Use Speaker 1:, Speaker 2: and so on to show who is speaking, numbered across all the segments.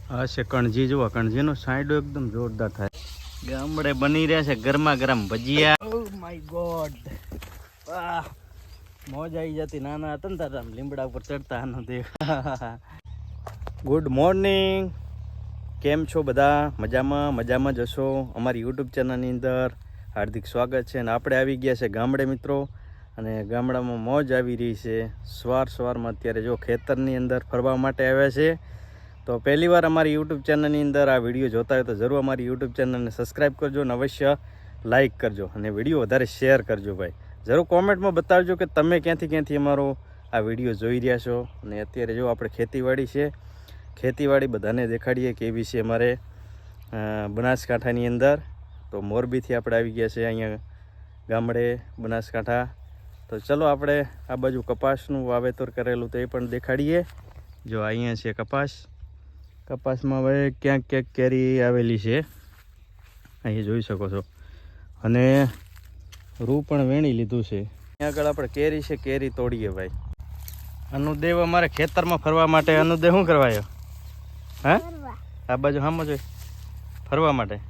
Speaker 1: આ છે કણજી, જુઓ કણજીનો સાઈડો એકદમ જોરદાર થાય. ગામડે બની રહ્યા છે ગરમા ગરમ ભજીયા. ઓ માય ગોડ, વાહ મોજ આવી જતી. નાના હતા ને તારા લીમડા ઉપર ચડતા આનો દેખ. ગુડ મોર્નિંગ, કેમ છો બધા? મજામાં જ હશો. અમારી યુટ્યુબ ચેનલની અંદર હાર્દિક સ્વાગત છે. અને આપણે આવી ગયા છે ગામડે મિત્રો, અને ગામડામાં મોજ આવી રહી છે. સવારમાં અત્યારે જો ખેતરની અંદર ફરવા માટે આવ્યા છે. તો પહેલી વાર અમારી યુટ્યુબ ચેનલની અંદર આ વિડીયો જોતા હોય તો જરૂર અમારી યુટ્યુબ ચેનલને સબસ્ક્રાઈબ કરજો અને અવશ્ય લાઇક કરજો, અને વિડીયો વધારે શેર કરજો ભાઈ. જરૂર કોમેન્ટમાં બતાવજો કે તમે ક્યાંથી અમારો આ વિડીયો જોઈ રહ્યા છો. અને અત્યારે જો આપણે ખેતીવાડી છે, ખેતીવાડી બધાને દેખાડીએ કેવી છે અમારે બનાસકાંઠાની અંદર. તો મોરબીથી આપણે આવી ગયા છે અહીંયા ગામડે બનાસકાંઠા. તો ચલો આપણે આ બાજુ કપાસનું વાવેતર કરેલું તો એ પણ દેખાડીએ. જો અહીંયા છે કપાસમાં હવે ક્યાંક કેરી આવેલી છે, અહીં જોઈ શકો છો. અને રૂ પણ વેણી લીધું છે. અહીંયા આગળ આપણે કેરી છે, કેરી તોડીએ ભાઈ. અનુદેવ અમારે ખેતરમાં ફરવા માટે. અનુદેવ શું કરવાયો? હા, આ બાજુ હામ જ ફરવા માટે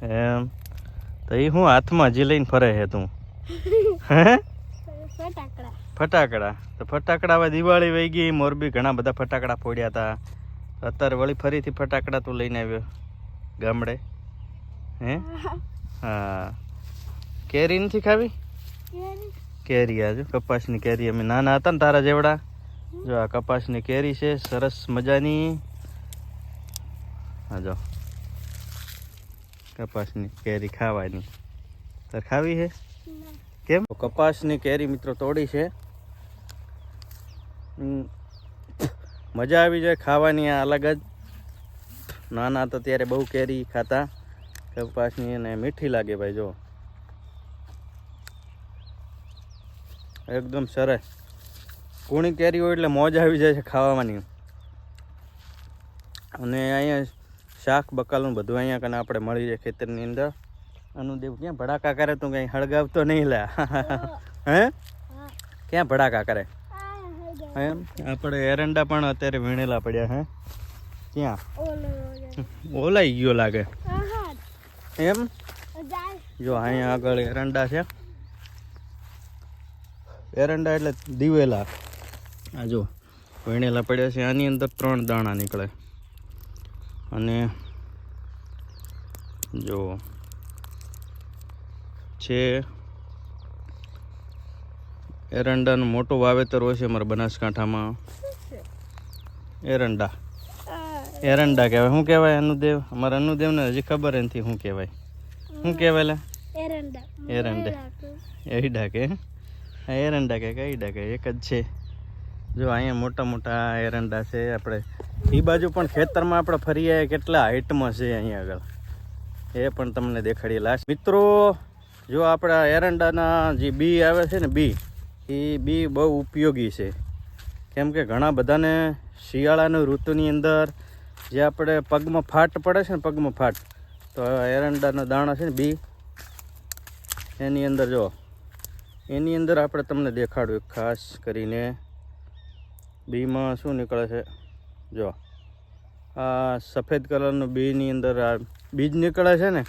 Speaker 1: એમ. તો એ હું હાથમાં હજી લઈને ફરે છે તું? ફટાકડા. તો ફટાકડા હવે દિવાળી વહી ગઈ, મોરબી ઘણા બધા ફટાકડા ફોડ્યા હતા. અત્યારે વળી ફરીથી ફટાકડા તું લઈને આવ્યો ગામડે હે? હા. કેરી નથી ખાવી? કેરી આજુ કપાસની કેરી. અમે નાના હતા ને તારા જેવડા. જો આ કપાસની કેરી છે સરસ મજાની. હા જો કપાસની કેરી ખાવાની. તાર ખાવી છે? કેમ? કપાસની કેરી મિત્રો તોડી છે. મજા આવી જાય ખાવાની, આ અલગ જ. નાના તો ત્યારે બહુ કેરી ખાતા કપાસની, અને મીઠી લાગે ભાઈ. જો એકદમ સરસ કૂણી કેરી હોય એટલે મોજ આવી જાય છે ખાવાની. અને અહીંયા શાક બકાલું બધું અહીંયા કને આપણે મળી જાય ખેતરની અંદર. અનુદેવ ક્યાં ભડાકા કરે? તું કંઈ હળગાવતો નહીં લે? હે, ક્યાં ભડાકા કરે એમ? આપણે એરંડા પણ અત્યારે વીણેલા પડ્યા હે. ક્યાં ઓલાઈ ગયો લાગે એમ. જો અહીંયા આગળ એરંડા છે. એરંડા એટલે દિવેલા. આ જો વીણેલા પડ્યા છે. આની અંદર 3 દાણા નીકળે. અને જો છે એરંડાનું મોટું વાવેતર હોય છે અમારા બનાસકાંઠામાં. એરંડા કહેવાય. શું કહેવાય અનુદેવ? અમારા અનુદેવને હજી ખબર નથી શું કહેવાય. શું કહેવાય લે? એરંડા. એરંડા કે એરંડા કે કઈડા કે એક જ છે. જો અહીંયા મોટા એરંડા છે. આપણે એ બાજુ પણ ખેતરમાં આપણે ફરીએ કેટલા હાઈટમાં છે અહીંયા આગળ, એ પણ તમને દેખાડીએ લાસ્ટ મિત્રો. જો આપણા એરંડાના જે બી આવે છે ને, એ બી બહુ ઉપયોગી છે. કેમ કે ઘણા બધાને શિયાળાની ઋતુની અંદર જે આપણે પગમાં ફાટ પડે છે ને, પગમાં ફાટ, તો એરંડાના દાણા છે ને બી, એની અંદર જો એની અંદર આપણે તમને દેખાડું ખાસ કરીને. બીમાં શું નીકળે છે? જો આ સફેદ કલરનું બીની અંદર આ બીજ નીકળે છે ને,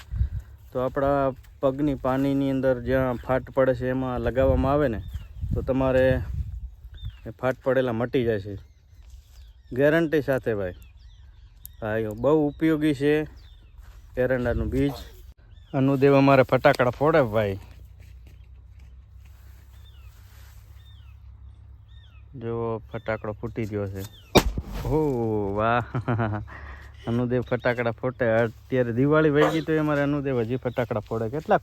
Speaker 1: તો આપણા પગની પાનીની અંદર જ્યાં ફાટ પડે છે એમાં લગાવવામાં આવે ને, તો તમારે ફાટ પડેલા મટી જાય છે ગેરંટી સાથે ભાઈ. હા, બહુ ઉપયોગી છે એરંડાનું બીજ. અનુદેવ અમારે ફટાકડા ફોડે ભાઈ. જો ફટાકડો ફૂટી ગયો છે. ઓહ વાહ, અનુદેવ ફટાકડા ફોટે. અત્યારે દિવાળી વહી ગઈ તો અમારે અનુદેવ હજી ફટાકડા ફોડે. કેટલાક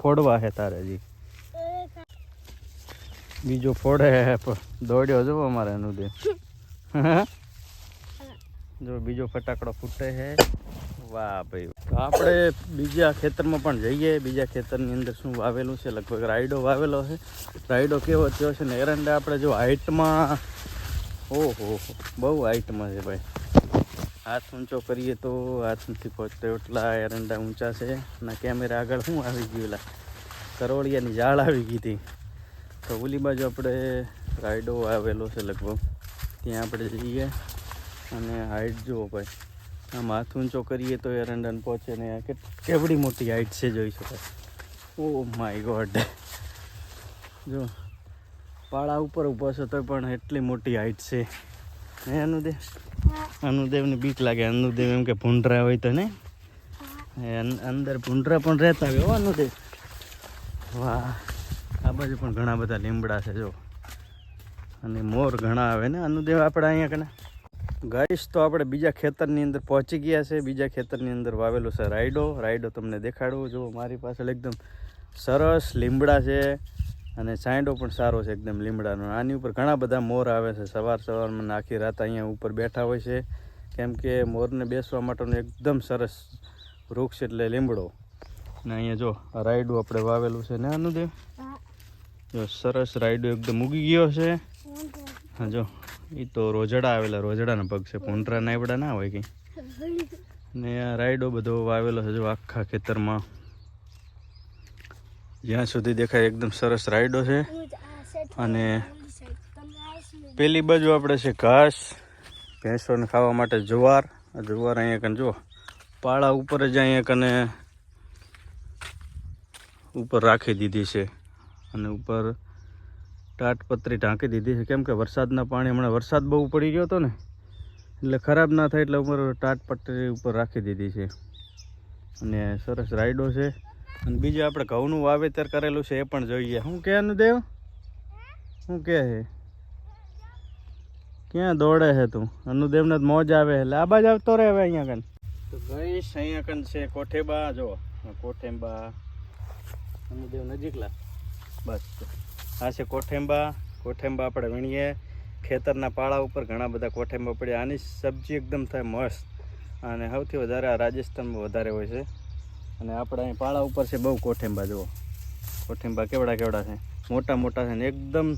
Speaker 1: ફોડવા છે તારે હજી? બીજો ફોડે દોડ્યો જો અમારે અનુદેવ. જો બીજો ફટાકડો ફૂટે છે. વાહ ભાઈ. તો આપણે બીજા ખેતરમાં પણ જઈએ. બીજા ખેતરની અંદર શું વાવેલું છે? લગભગ રાયડો વાવેલો છે. રાયડો કેવો થયો છે ને એરંડા આપણે જો હાઈટમાં, ઓહો બહુ હાઈટમાં છે ભાઈ. હાથ ઊંચો કરીએ તો હાથ નથી પહોંચતો એટલા એરંડા ઊંચા છે. અને કેમેરા આગળ શું આવી ગયું? કરોળિયાની જાળ આવી ગઈ હતી. તો ઓલી બાજુ આપણે રાયડો આવેલો છે લગભગ, ત્યાં આપણે જઈએ. અને હાઈટ જુઓ ભાઈ, આમ હાથ ઊંચો કરીએ તો એરંડાને પહોંચે ને કેવડી મોટી હાઈટ છે જોઈ શકાય. ઓ માય ગોડ, જો પાળા ઉપર ઊભો છે તો પણ એટલી મોટી હાઈટ છે. હે અનુદેવ? અનુદેવને બીક લાગે. અનુદેવ એમ કે ભૂંડરા હોય તો ને અંદર ભૂંડરા પણ રહેતા હોય. હો અનુદેવ, વાહ. આ બાજુ પણ ઘણા બધા લીમડા છે જો, અને મોર ઘણા આવે ને અનુદેવ આપણે અહીંયા કને. ગાઈસ તો આપણે બીજા ખેતરની અંદર પહોંચી ગયા છે. બીજા ખેતરની અંદર વાવેલું છે રાયડો તમને દેખાડું. જો મારી પાછળ એકદમ સરસ લીમડા છે, અને સાંયડો પણ સારો છે એકદમ લીમડાનો. આની ઉપર ઘણા બધા મોર આવે છે. સવારમાં આખી રાત અહીંયા ઉપર બેઠા હોય છે, કેમ કે મોરને બેસવા માટેનું એકદમ સરસ વૃક્ષ એટલે લીમડો. ને અહીંયા જો આ રાયડું આપણે વાવેલું છે ને અનુદેવ, જો સરસ રાયડું એકદમ ઉગી ગયો છે. હા જો એ તો રોજડા આવેલા, રોજડાના પગ છે, પૂંટરા નાયબડા ના હોય કંઈ. ને આ રાયડો બધો વાવેલો છે જો આખા ખેતરમાં, જ્યાં સુધી દેખાય એકદમ સરસ રાયડો છે. અને પેલી બાજુ આપણે છે ઘાસ, ભેંસોને ખાવા માટે જુવાર. આ જુવાર અહીંયા કને જો પાળા ઉપર જ અહીંયા કને ઉપર રાખી દીધી છે, અને ઉપર ટાટપત્રી ઢાંકી દીધી છે, કેમ કે વરસાદના પાણી, હમણાં વરસાદ બહુ પડી ગયો હતો ને એટલે ખરાબ ના થાય એટલે ઉપર ટાટપત્રી ઉપર રાખી દીધી છે. અને સરસ રાયડો છે. અને બીજું આપણે ઘઉંનું વાવેતર કરેલું છે એ પણ જોઈએ. શું કે અનુદેવ? શું કે છે? ક્યાં દોડે છે તું? અનુદેવને જ મોજ આવે એટલે આ બાજ આવતો રહે હવે અહીંયા કન. તો ગઈશ અહીંયા કન છે કોઠેબા. જો કોઠેબા, અનુદેવ નજીકલા, બસ આ છે કોઠેબા. કોઠેબા આપણે વીણીએ ખેતરના પાળા ઉપર. ઘણા બધા કોઠેબા પડ્યા. આની સબ્જી એકદમ થાય મસ્ત, અને સૌથી વધારે આ રાજસ્થાનમાં વધારે હોય છે. અને આપણે અહીં પાળા ઉપર છે બહુ કોઠેબા. જુઓ કોઠેબા કેવડા કેવડા છે, મોટા મોટા છે, ને એકદમ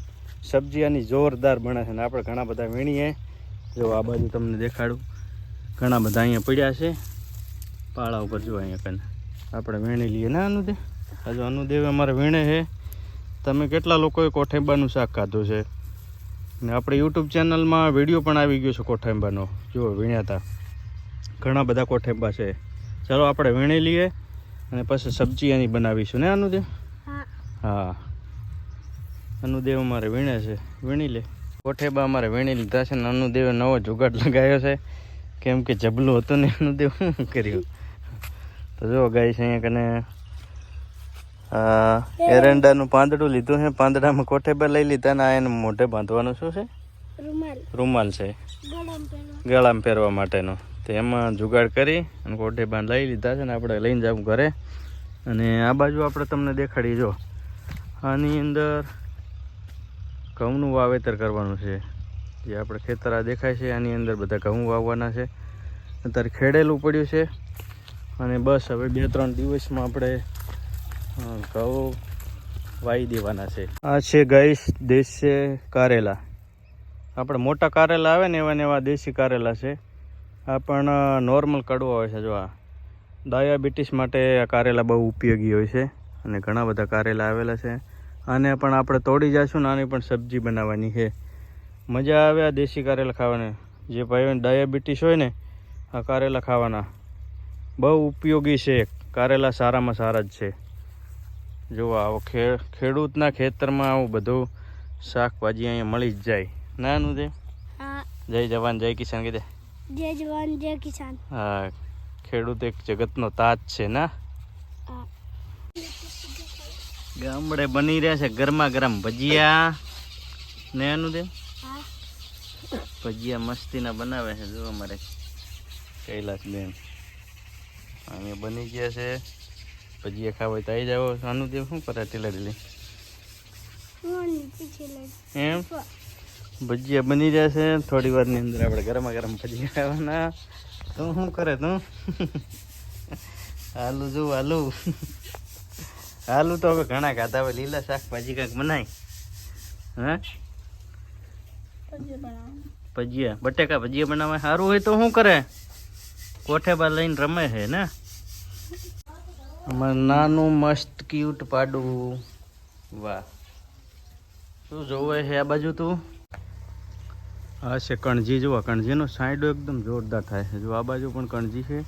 Speaker 1: સબ્જી આની જોરદાર બને છે. ને આપણે ઘણા બધા વીણીએ. જો આ બાજુ તમને દેખાડું, ઘણા બધા અહીંયા પડ્યા છે પાળા ઉપર. જો અહીંયા કને આપણે વીણી લઈએ ને અનુદેવ. હજુ અનુદેવ અમારે વીણે છે. તમે કેટલા લોકોએ કોઠેબાનું શાક ખાધું છે? ને આપણે યુટ્યુબ ચેનલમાં વિડીયો પણ આવી ગયો છે કોઠેબાનો. જો વીણ્યા હતા ઘણા બધા કોઠેબા છે. ચાલો આપણે વીણી લઈએ અને પછી સબ્જી એની બનાવીશું ને અનુદેવ? હા, અનુદેવ અમારે વીણે છે, વીણી લે. કોઠેબા અમારે વીણી લીધા છે, ને અનુદેવે નવો જુગાડ લગાવ્યો છે, કેમ કે જબલું હતું ને અનુદેવ શું કર્યું. તો જો ગાય છે અહીંયા કને એરંડાનું પાંદડું લીધું છે. પાંદડામાં કોઠેબા લઈ લીધા ને આ એને મોઢે બાંધવાનું શું છે? રૂમાલ છે, ગળામાં પહેરવા માટેનો. તો એમાં જુગાડ કરી અને કોઠેબા લઈ લીધા છે ને આપણે લઈને જવું ઘરે. અને આ બાજુ આપણે તમને દેખાડી, જો આની અંદર ઘઉંનું વાવેતર કરવાનું છે. જે આપણે ખેતર આ દેખાય છે આની અંદર બધા ઘઉં વાવવાના છે. અત્યારે ખેડેલું પડ્યું છે, અને બસ હવે 2-3 દિવસમાં આપણે ઘઉં વાવી દેવાના છે. આ છે ગાઈસ દેશ છે કારેલા. આપણે મોટા કારેલા આવે ને એવા દેશી કારેલા છે. આ પણ નોર્મલ કડવો હોય છે. જો આ ડાયાબિટીસ માટે આ કારેલા બહુ ઉપયોગી હોય છે, અને ઘણા બધા કારેલા આવેલા છે. આને પણ આપણે તોડી જઈશું ને આની પણ સબ્જી બનાવવાની છે. મજા આવે આ દેશી કારેલા ખાવાની. જે ભાઈઓને ડાયાબિટીસ હોય ને આ કારેલા ખાવાના બહુ ઉપયોગી છે. કારેલા સારામાં સારા જ છે. જો આવો ખેડૂતના ખેતરમાં આવું બધું શાકભાજી અહીંયા મળી જ જાય. નાનું છે. જય જવાન જય કિસાન કીધે.
Speaker 2: જય જવાન જય કિસાન.
Speaker 1: હા, ખેડૂત એક જગતનો તાજ છે ને. ગામડે બની રહ્યા છે ગરમા ગરમ ભજીયા ને અનુદેવ. ભજીયા મસ્તીના બનાવે છે. જો અમારે કૈલાસ બેન અહીંયા બની ગયા છે. ભજીયા ખાવા હોય તો આવી જાઓ. અનુદેવ શું કરે? ટેલરી એમ ભજીયા બની રહ્યા છે. થોડી વારની અંદર આપણે ગરમા ગરમ ભજીયા ખાવાના. તું શું કરે? તું આલુ જો આલુ આલુ તો હવે ઘણા ખાધા. હવે લીલા શાકભાજી કંઈક બનાય. હા, ભજીયા બટેકા ભજીયા બનાવવા સારું હોય તો શું કરે? કોઠેબા લઈને રમે છે ને. અમારે નાનું મસ્ત ક્યુટ પાડું. વાહ, શું જોવે છે આ બાજુ તું? આ છે કણજી. જુઓ કણજીનો સાઈડો એકદમ જોરદાર થાય છે. જો આ બાજુ પણ કણજી છે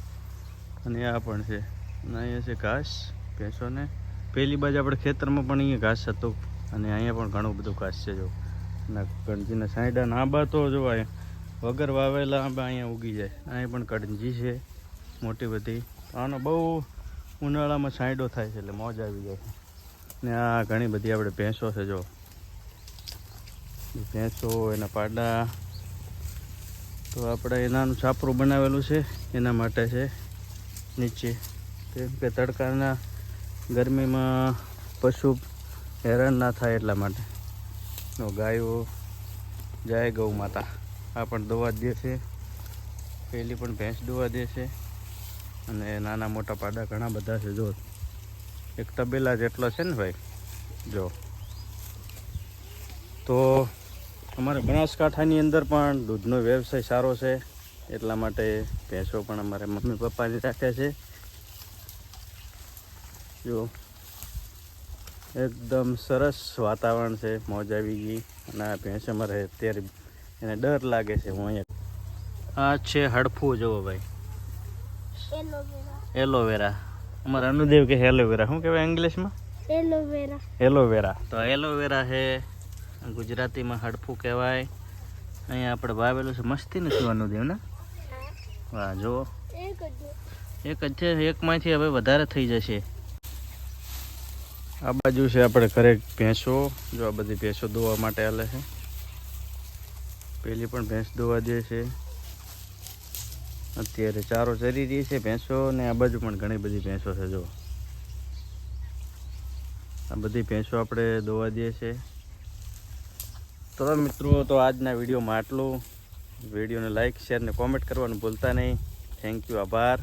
Speaker 1: અને આ પણ છે. અને અહીંયા છે ઘાસ ભેંસોને. પેલી બાજુ આપણે ખેતરમાં પણ અહીંયા ઘાસ હતું અને અહીંયા પણ ઘણું બધું ઘાસ છે. જો ના કણજીના સાઈડા આંબા તો જો વગર વાવેલા આંબા અહીંયા ઉગી જાય. અહીંયા પણ કણજી છે મોટી બધી. આનો બહુ ઉનાળામાં સાઈડો થાય છે એટલે મોજ આવી જાય. ને આ ઘણી બધી આપણે ભેંસો છે. જો ભેંસો એના પાડા તો આપણે એનાનું છાપરું બનાવેલું છે એના માટે છે નીચે, કેમ કે તડકાના ગરમીમાં પશુ હેરાન ના થાય એટલા માટે. ગાયો જાય ગૌ માતા. આ પણ દોવા દે છે. પેલી પણ ભેંસ દોવા દે છે. અને નાના મોટા પાડા ઘણા બધા છે. જો એક તબેલા જેટલો છે ને ભાઈ. જો તો અમારે બનાસકાંઠાની અંદર પણ દૂધનો વ્યવસાય સારો છે એટલા માટે ભેંસો પણ અમારે મમ્મી પપ્પાની રાખે છે. જો એકદમ સરસ વાતાવરણ છે, મોજ આવી ગઈ. અને આ ભેંસ અમારે અત્યારે એને ડર લાગે છે. હું અહીંયા આ છે હડફું. જુઓ ભાઈ, એલોવેરા. અમારા અનુદેવ કે એલોવેરા શું કહેવાય ઇંગ્લિશમાં?
Speaker 2: Aloe vera
Speaker 1: aloe vera. તો એલોવેરા છે, ગુજરાતીમાં હડફું કહેવાય. અહીંયા આપણે વાવેલું છે. મસ્તી નથી અનુદેવ ને? વાહ, જુઓ એક જ છે. એકમાંથી હવે વધારે થઈ જશે. આ બાજુ છે આપણે ઘરે ભેંસો. જો આ બધી ભેંસો દોવા માટે હાલે છે. પેલી પણ ભેંસ દોવા દે છે. અત્યારે ચારો ચરી રહી છે ભેંસો. ને આ બાજુ પણ ઘણી બધી ભેંસો છે. જો આ બધી ભેંસો આપણે દોવા દઈએ છે. તો મિત્રો, તો આજના વિડીયોમાં આટલું. વિડીયોને લાઈક, શેર ને કોમેન્ટ કરવાનું ભૂલતા નહીં. થેન્ક યુ, આભાર.